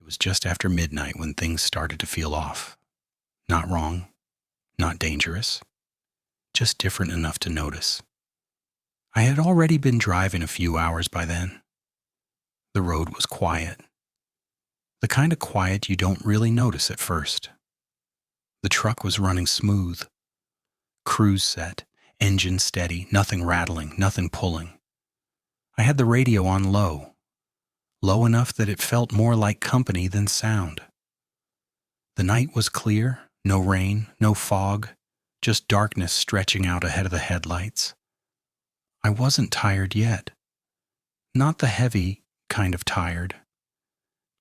was just after midnight when things started to feel off. Not wrong, not dangerous, just different enough to notice. I had already been driving a few hours by then. The road was quiet. The kind of quiet you don't really notice at first. The truck was running smooth. Cruise set, engine steady, nothing rattling, nothing pulling. I had the radio on low enough that it felt more like company than sound. The night was clear, no rain, no fog, just darkness stretching out ahead of the headlights. I wasn't tired yet. Not the heavy kind of tired.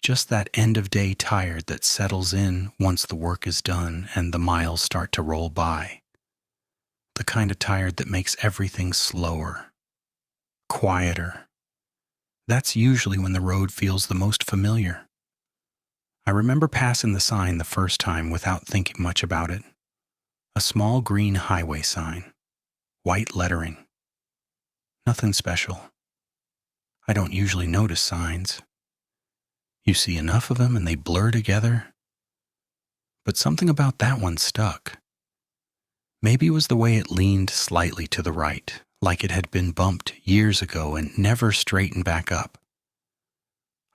Just that end-of-day tired that settles in once the work is done and the miles start to roll by. The kind of tired that makes everything slower, quieter. That's usually when the road feels the most familiar. I remember passing the sign the first time without thinking much about it. A small green highway sign, white lettering. Nothing special. I don't usually notice signs. You see enough of them and they blur together. But something about that one stuck. Maybe it was the way it leaned slightly to the right, like it had been bumped years ago and never straightened back up.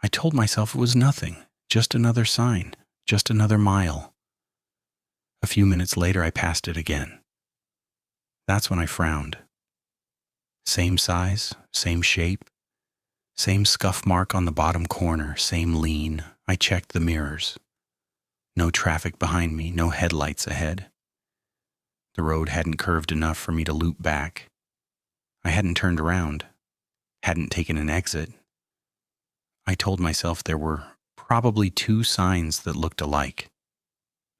I told myself it was nothing, just another sign, just another mile. A few minutes later I passed it again. That's when I frowned. Same size, same shape, same scuff mark on the bottom corner, same lean. I checked the mirrors. No traffic behind me, no headlights ahead. The road hadn't curved enough for me to loop back. I hadn't turned around, hadn't taken an exit. I told myself there were probably two signs that looked alike.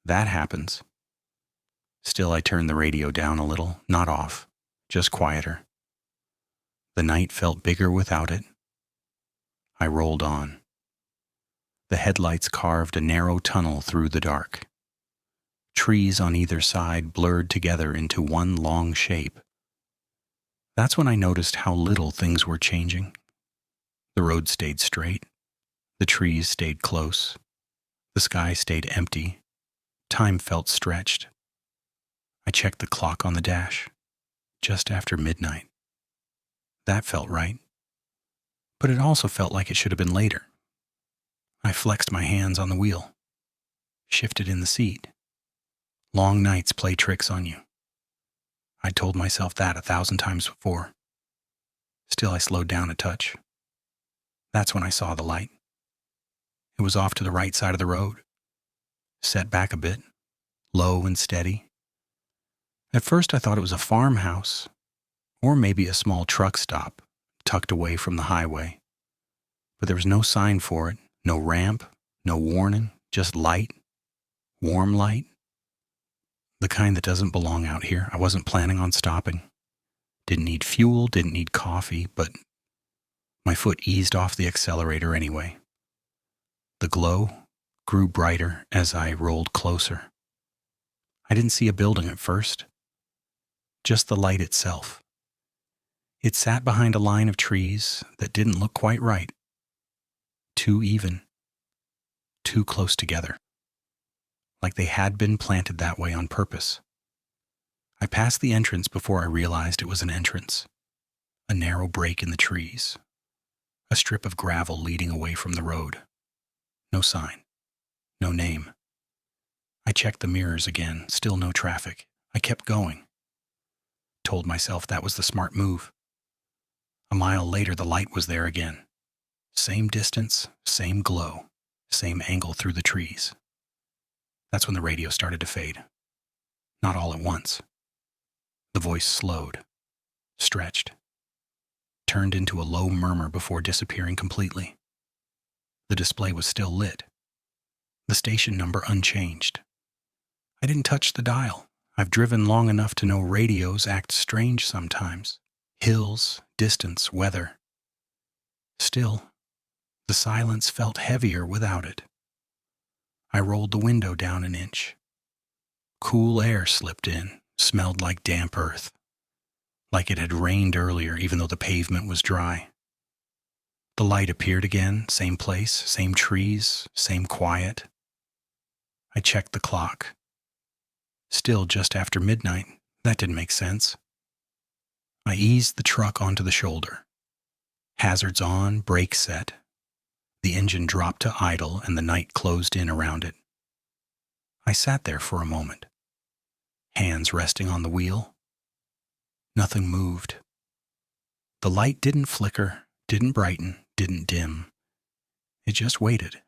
That happens. Still, I turned the radio down a little, not off, just quieter. The night felt bigger without it. I rolled on. The headlights carved a narrow tunnel through the dark. Trees on either side blurred together into one long shape. That's when I noticed how little things were changing. The road stayed straight. The trees stayed close. The sky stayed empty. Time felt stretched. I checked the clock on the dash. Just after midnight. That felt right. But it also felt like it should have been later. I flexed my hands on the wheel. Shifted in the seat. Long nights play tricks on you. I'd told myself that 1,000 times before. Still, I slowed down a touch. That's when I saw the light. It was off to the right side of the road. Set back a bit, low and steady. At first I thought it was a farmhouse, or maybe a small truck stop, tucked away from the highway. But there was no sign for it, no ramp, no warning, just light, warm light. The kind that doesn't belong out here. I wasn't planning on stopping. Didn't need fuel, didn't need coffee, but my foot eased off the accelerator anyway. The glow grew brighter as I rolled closer. I didn't see a building at first, just the light itself. It sat behind a line of trees that didn't look quite right. Too even, too close together. Like they had been planted that way on purpose. I passed the entrance before I realized it was an entrance. A narrow break in the trees. A strip of gravel leading away from the road. No sign. No name. I checked the mirrors again, still no traffic. I kept going. Told myself that was the smart move. A mile later, the light was there again. Same distance, same glow, same angle through the trees. That's when the radio started to fade. Not all at once. The voice slowed, stretched, turned into a low murmur before disappearing completely. The display was still lit. The station number unchanged. I didn't touch the dial. I've driven long enough to know radios act strange sometimes. Hills, distance, weather. Still, the silence felt heavier without it. I rolled the window down an inch. Cool air slipped in, smelled like damp earth. Like it had rained earlier, even though the pavement was dry. The light appeared again, same place, same trees, same quiet. I checked the clock. Still just after midnight. That didn't make sense. I eased the truck onto the shoulder. Hazards on, brakes set. The engine dropped to idle and the night closed in around it. I sat there for a moment, hands resting on the wheel. Nothing moved. The light didn't flicker, didn't brighten, didn't dim. It just waited.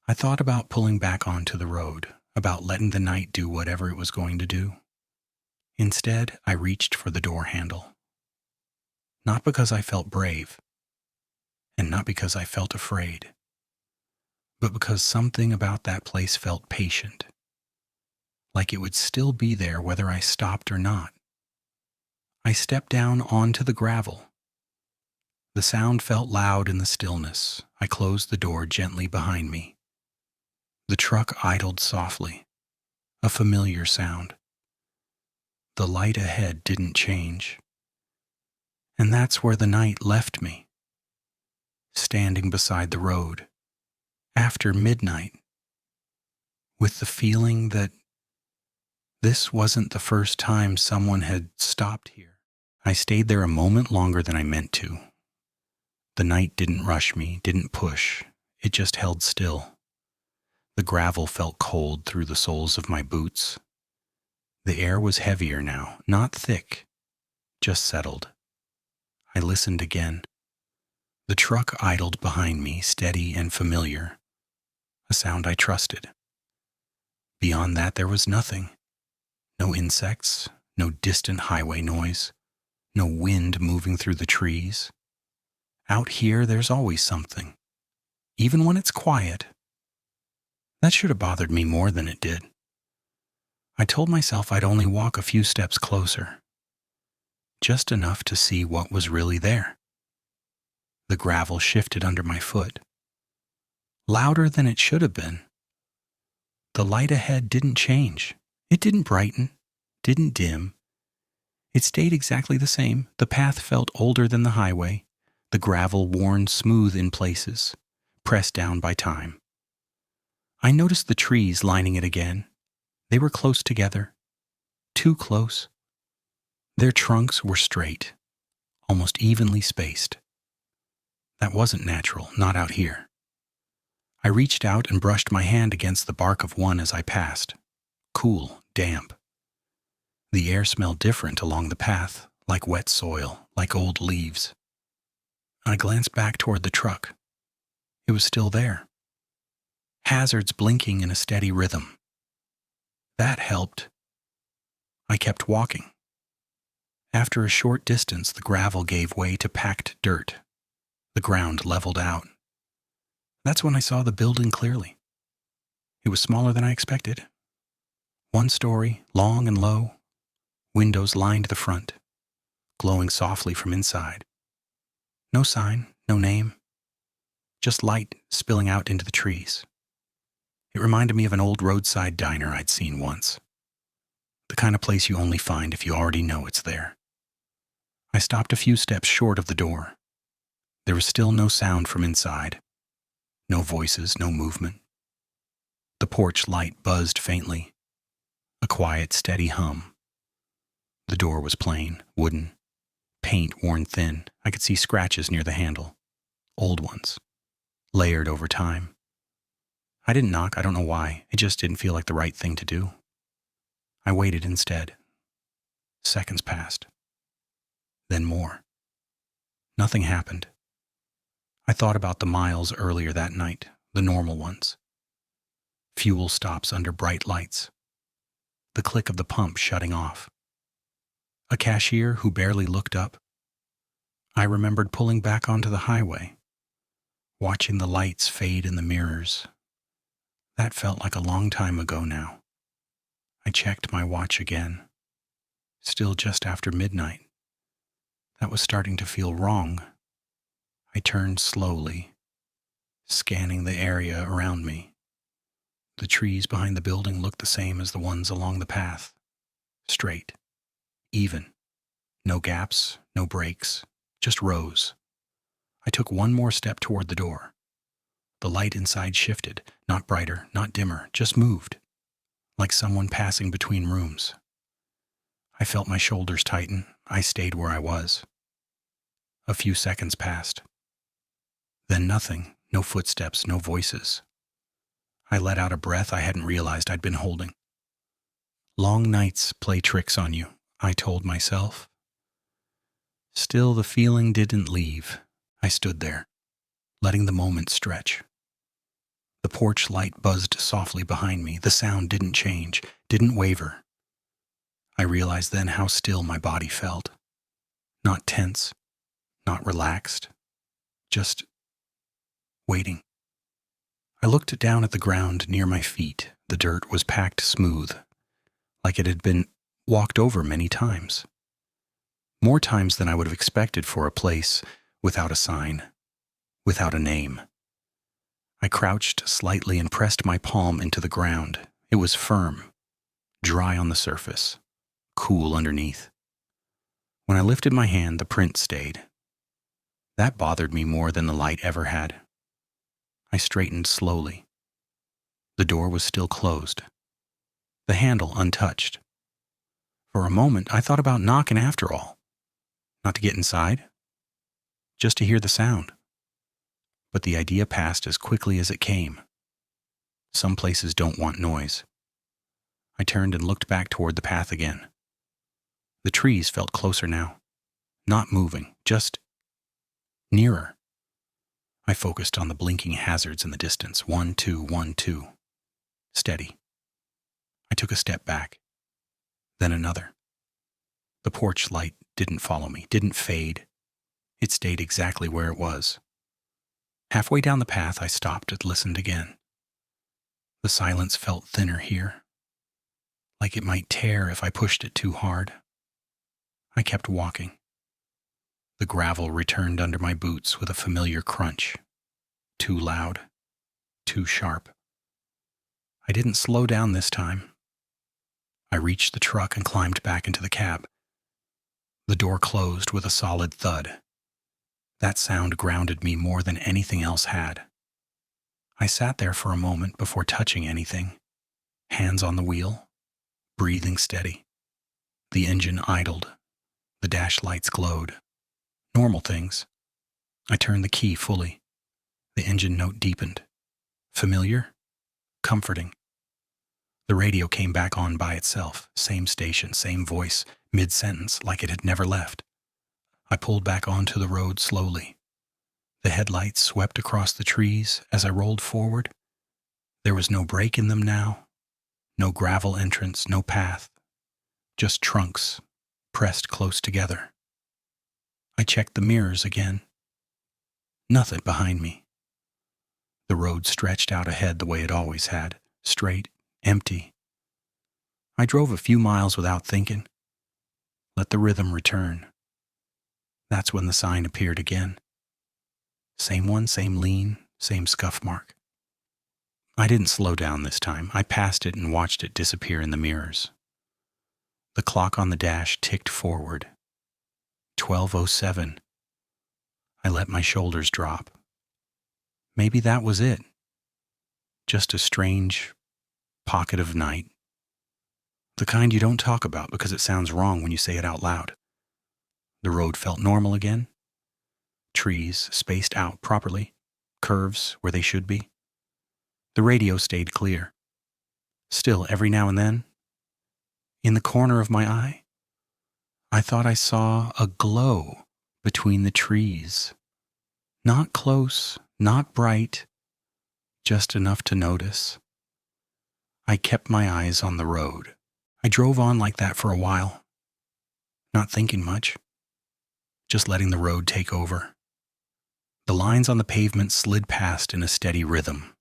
I thought about pulling back onto the road, about letting the night do whatever it was going to do. Instead, I reached for the door handle. Not because I felt brave, and not because I felt afraid, but because something about that place felt patient, like it would still be there whether I stopped or not. I stepped down onto the gravel. The sound felt loud in the stillness. I closed the door gently behind me. The truck idled softly, a familiar sound. The light ahead didn't change. And that's where the night left me, standing beside the road, after midnight, with the feeling that this wasn't the first time someone had stopped here. I stayed there a moment longer than I meant to. The night didn't rush me, didn't push. It just held still. The gravel felt cold through the soles of my boots. The air was heavier now, not thick, just settled. I listened again. The truck idled behind me, steady and familiar, a sound I trusted. Beyond that, there was nothing. No insects, no distant highway noise, no wind moving through the trees. Out here, there's always something, even when it's quiet. That should have bothered me more than it did. I told myself I'd only walk a few steps closer, just enough to see what was really there. The gravel shifted under my foot, louder than it should have been. The light ahead didn't change. It didn't brighten, didn't dim. It stayed exactly the same. The path felt older than the highway, the gravel worn smooth in places, pressed down by time. I noticed the trees lining it again. They were close together, too close. Their trunks were straight, almost evenly spaced. That wasn't natural, not out here. I reached out and brushed my hand against the bark of one as I passed. Cool, damp. The air smelled different along the path, like wet soil, like old leaves. I glanced back toward the truck. It was still there. Hazards blinking in a steady rhythm. That helped. I kept walking. After a short distance, the gravel gave way to packed dirt. The ground leveled out. That's when I saw the building clearly. It was smaller than I expected. One story, long and low. Windows lined the front, glowing softly from inside. No sign, no name. Just light spilling out into the trees. It reminded me of an old roadside diner I'd seen once. The kind of place you only find if you already know it's there. I stopped a few steps short of the door. There was still no sound from inside. No voices, no movement. The porch light buzzed faintly. A quiet, steady hum. The door was plain, wooden. Paint worn thin. I could see scratches near the handle. Old ones. Layered over time. I didn't knock, I don't know why. It just didn't feel like the right thing to do. I waited instead. Seconds passed. Then more. Nothing happened. I thought about the miles earlier that night, the normal ones. Fuel stops under bright lights. The click of the pump shutting off. A cashier who barely looked up. I remembered pulling back onto the highway, watching the lights fade in the mirrors. That felt like a long time ago now. I checked my watch again. Still just after midnight. That was starting to feel wrong. I turned slowly, scanning the area around me. The trees behind the building looked the same as the ones along the path. Straight. Even. No gaps, no breaks, just rows. I took one more step toward the door. The light inside shifted, not brighter, not dimmer, just moved, like someone passing between rooms. I felt my shoulders tighten. I stayed where I was. A few seconds passed. Then nothing, no footsteps, no voices. I let out a breath I hadn't realized I'd been holding. Long nights play tricks on you, I told myself. Still, the feeling didn't leave. I stood there, letting the moment stretch. The porch light buzzed softly behind me. The sound didn't change, didn't waver. I realized then how still my body felt. Not tense, not relaxed, just waiting. I looked down at the ground near my feet. The dirt was packed smooth, like it had been walked over many times. More times than I would have expected for a place without a sign, without a name. I crouched slightly and pressed my palm into the ground. It was firm, dry on the surface, cool underneath. When I lifted my hand, the print stayed. That bothered me more than the light ever had. I straightened slowly. The door was still closed, the handle untouched. For a moment, I thought about knocking after all. Not to get inside, just to hear the sound. But the idea passed as quickly as it came. Some places don't want noise. I turned and looked back toward the path again. The trees felt closer now, not moving, just nearer. I focused on the blinking hazards in the distance. 1, 2, 1, 2. Steady. I took a step back, then another. The porch light didn't follow me, didn't fade. It stayed exactly where it was. Halfway down the path, I stopped and listened again. The silence felt thinner here, like it might tear if I pushed it too hard. I kept walking. The gravel returned under my boots with a familiar crunch. Too loud, too sharp. I didn't slow down this time. I reached the truck and climbed back into the cab. The door closed with a solid thud. That sound grounded me more than anything else had. I sat there for a moment before touching anything. Hands on the wheel, breathing steady. The engine idled. The dash lights glowed. Normal things. I turned the key fully. The engine note deepened. Familiar? Comforting. The radio came back on by itself. Same station, same voice, mid-sentence, like it had never left. I pulled back onto the road slowly. The headlights swept across the trees as I rolled forward. There was no break in them now. No gravel entrance, no path. Just trunks, pressed close together. I checked the mirrors again. Nothing behind me. The road stretched out ahead the way it always had, straight, empty. I drove a few miles without thinking. Let the rhythm return. That's when the sign appeared again. Same one, same lean, same scuff mark. I didn't slow down this time. I passed it and watched it disappear in the mirrors. The clock on the dash ticked forward. 12:07. I let my shoulders drop. Maybe that was it. Just a strange pocket of night. The kind you don't talk about because it sounds wrong when you say it out loud. The road felt normal again. Trees spaced out properly. Curves where they should be. The radio stayed clear. Still, every now and then, in the corner of my eye, I thought I saw a glow between the trees. Not close, not bright, just enough to notice. I kept my eyes on the road. I drove on like that for a while, not thinking much, just letting the road take over. The lines on the pavement slid past in a steady rhythm.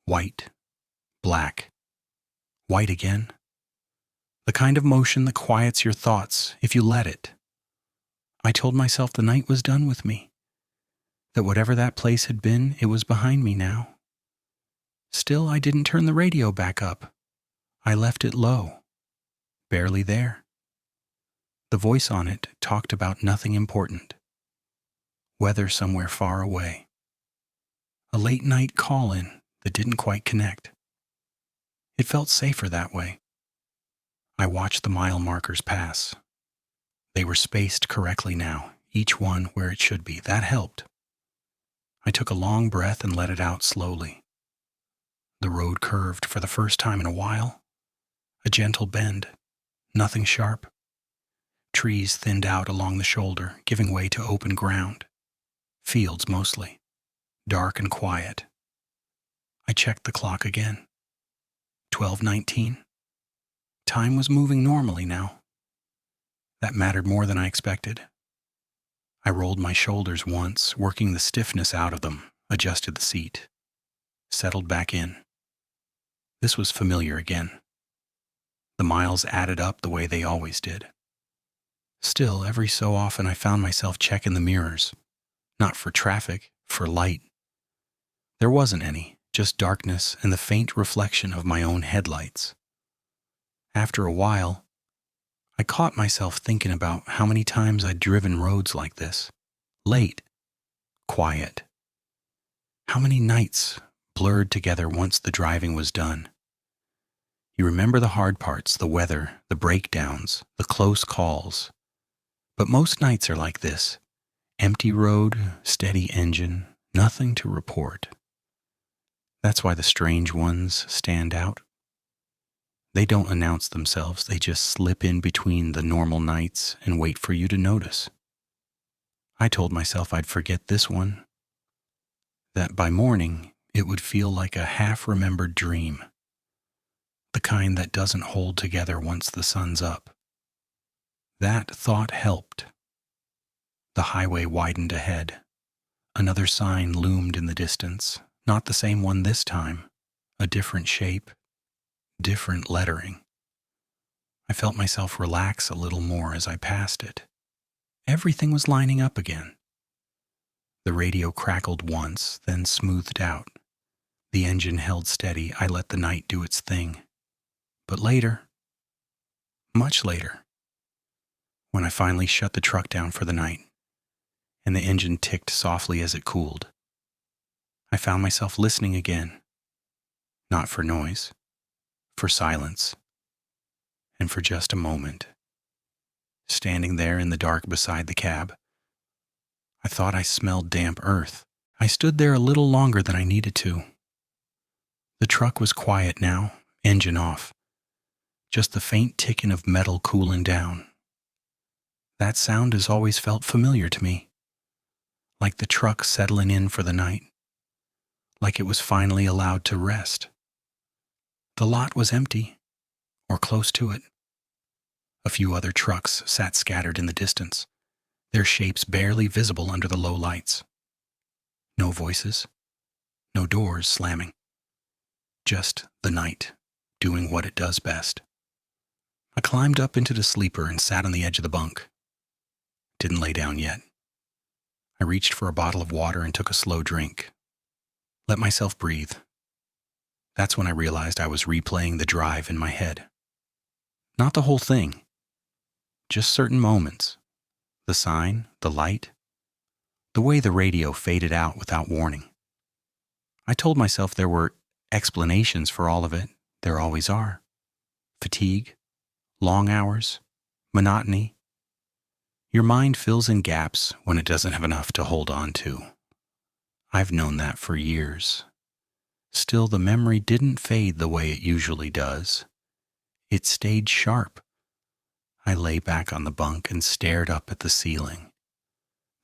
White, black, white again. The kind of motion that quiets your thoughts if you let it. I told myself the night was done with me, that whatever that place had been, it was behind me now. Still, I didn't turn the radio back up. I left it low, barely there. The voice on it talked about nothing important. weather somewhere far away. A late night call-in that didn't quite connect. It felt safer that way. I watched the mile markers pass. They were spaced correctly now, each one where it should be. That helped. I took a long breath and let it out slowly. The road curved for the first time in a while. A gentle bend, nothing sharp. Trees thinned out along the shoulder, giving way to open ground. Fields mostly, dark and quiet. I checked the clock again. 12:19. Time was moving normally now. That mattered more than I expected. I rolled my shoulders once, working the stiffness out of them, adjusted the seat, settled back in. This was familiar again. The miles added up the way they always did. Still, every so often I found myself checking the mirrors, not for traffic, for light. There wasn't any, just darkness and the faint reflection of my own headlights. After a while, I caught myself thinking about how many times I'd driven roads like this. Late. Quiet. How many nights blurred together once the driving was done. You remember the hard parts, the weather, the breakdowns, the close calls. But most nights are like this. Empty road, steady engine, nothing to report. That's why the strange ones stand out. They don't announce themselves, they just slip in between the normal nights and wait for you to notice. I told myself I'd forget this one, that by morning it would feel like a half-remembered dream, the kind that doesn't hold together once the sun's up. That thought helped. The highway widened ahead. Another sign loomed in the distance, not the same one this time, a different shape, different lettering. I felt myself relax a little more as I passed it. Everything was lining up again. The radio crackled once, then smoothed out. The engine held steady. I let the night do its thing. But later, much later, when I finally shut the truck down for the night, and the engine ticked softly as it cooled, I found myself listening again. Not for noise, for silence, and for just a moment. Standing there in the dark beside the cab, I thought I smelled damp earth. I stood there a little longer than I needed to. The truck was quiet now, engine off. Just the faint ticking of metal cooling down. That sound has always felt familiar to me. Like the truck settling in for the night. Like it was finally allowed to rest. The lot was empty, or close to it. A few other trucks sat scattered in the distance, their shapes barely visible under the low lights. No voices, no doors slamming. Just the night, doing what it does best. I climbed up into the sleeper and sat on the edge of the bunk. Didn't lay down yet. I reached for a bottle of water and took a slow drink. Let myself breathe. That's when I realized I was replaying the drive in my head. Not the whole thing. Just certain moments. The sign, the light, the way the radio faded out without warning. I told myself there were explanations for all of it. There always are. Fatigue, long hours, monotony. Your mind fills in gaps when it doesn't have enough to hold on to. I've known that for years. Still, the memory didn't fade the way it usually does. It stayed sharp. I lay back on the bunk and stared up at the ceiling.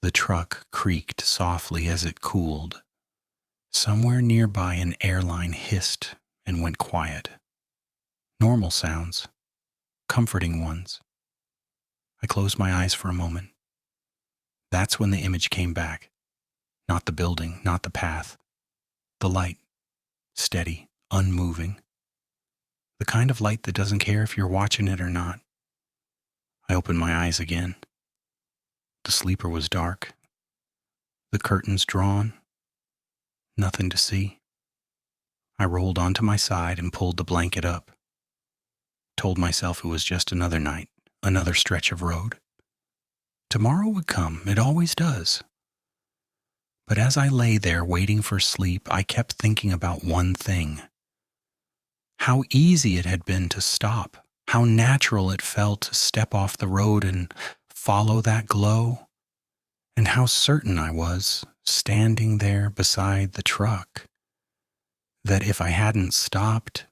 The truck creaked softly as it cooled. Somewhere nearby an airline hissed and went quiet. Normal sounds. Comforting ones. I closed my eyes for a moment. That's when the image came back. Not the building, not the path. The light. Steady, unmoving. The kind of light that doesn't care if you're watching it or not. I opened my eyes again. The sleeper was dark. The curtains drawn. Nothing to see. I rolled onto my side and pulled the blanket up. Told myself it was just another night, another stretch of road. Tomorrow would come, it always does. But as I lay there waiting for sleep, I kept thinking about one thing: how easy it had been to stop, how natural it felt to step off the road and follow that glow, and how certain I was, standing there beside the truck, that if I hadn't stopped,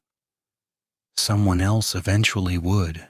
someone else eventually would.